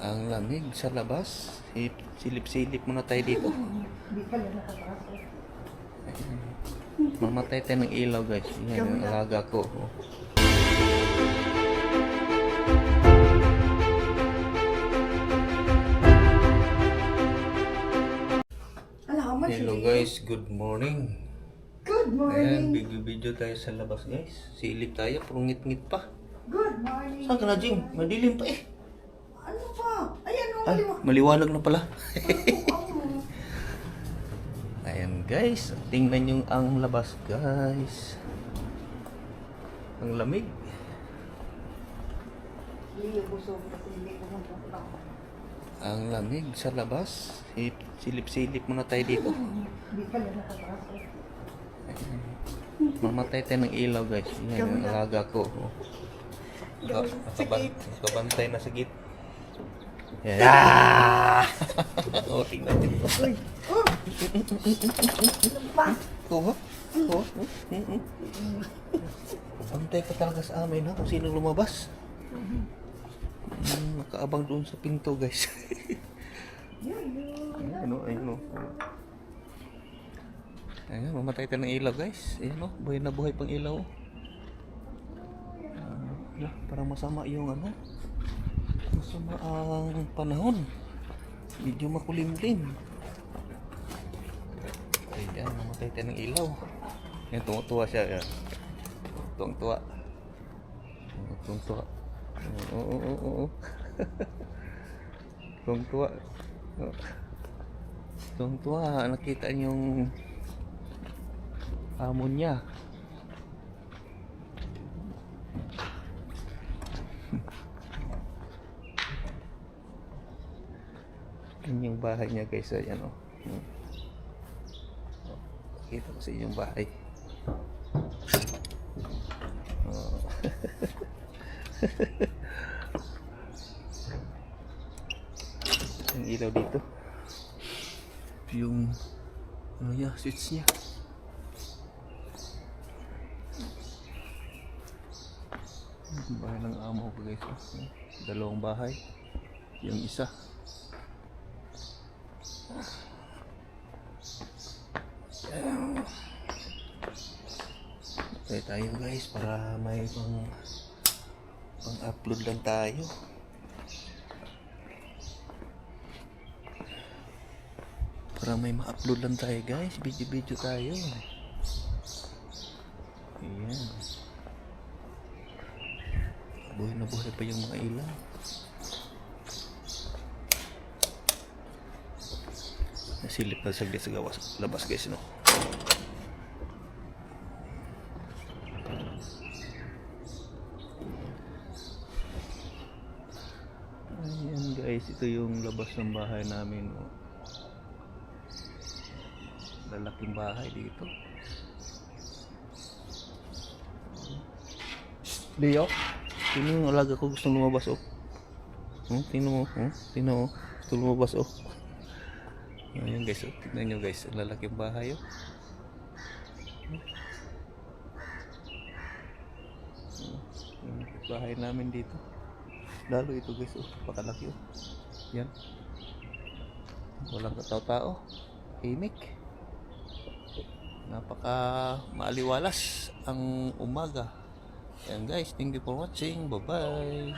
Ang lamig sa labas. Silip-silip muna tayo dito. Hindi pala nakapasok. Mamatay tayo ng ilaw, guys. Yan ang alaga ko. Hello guys, good morning. Good Ayan, morning. video tayo sa labas, guys. Silip tayo, puro ngit-ngit pa. Good morning. Saan ka na, Jing? Madilim pa eh. Ano pa? Ayan o, Ah, maliwanag na pala. Ayan guys, tingnan yung ang labas, guys. Ang lamig. Ang lamig sa labas. Silip-silip muna tayo dito. Hindi pala nakapasok. Mamatay tayo ng ilaw, guys. Yan ang alaga ko. Nakabantay na sa git. Yeah! O, tingnan dito. Uy! Oh! Oo. Oo. Bantay ka talaga sa amin, ha? Kung sino lumabas. Nakaabang doon sa pinto, guys. Ayun. Ayan, mamatay tayo ng ilaw, guys. Ayan, buhay na buhay pang ilaw. Parang masama yung masama ang panahon. Medyo makulimlim. Ayan, mamatay tayo ng ilaw. Ayan, tumutuwa siya. Ayan. Tumutuwa. Oo. Tumutuwa. Nakita niyo yung amo niya. Yan yung bahay niya, guys. Ayan o. Kita ko sa inyong bahay. Ang ilaw dito. Yung switch niya. Bahay ng amo ko, guys. Dalawang bahay. Yung isa. Okay tayo, guys, para may pang-upload lang tayo. Para may ma-upload lang tayo, guys. Video tayo. Ayan. Buhay na buhay pa yung mga ilaw. Nasilip na saglit sa labas, guys, no? Ayan, guys, ito yung labas ng bahay namin, no? Lalaking bahay dito. Leo, sino yung alaga ko gustong lumabas, oh? Tingnan mo, gusto lumabas, oh. Ayan, guys, oh. Tignan nyo, guys, ang lalaking bahay, oh. Yung bahay namin dito. Lalo ito, guys, oh. Pakalaki, oh. Yan. Walang katao-tao. Himik. Napaka maaliwalas ang umaga. Ayan, guys, thank you for watching. Bye bye.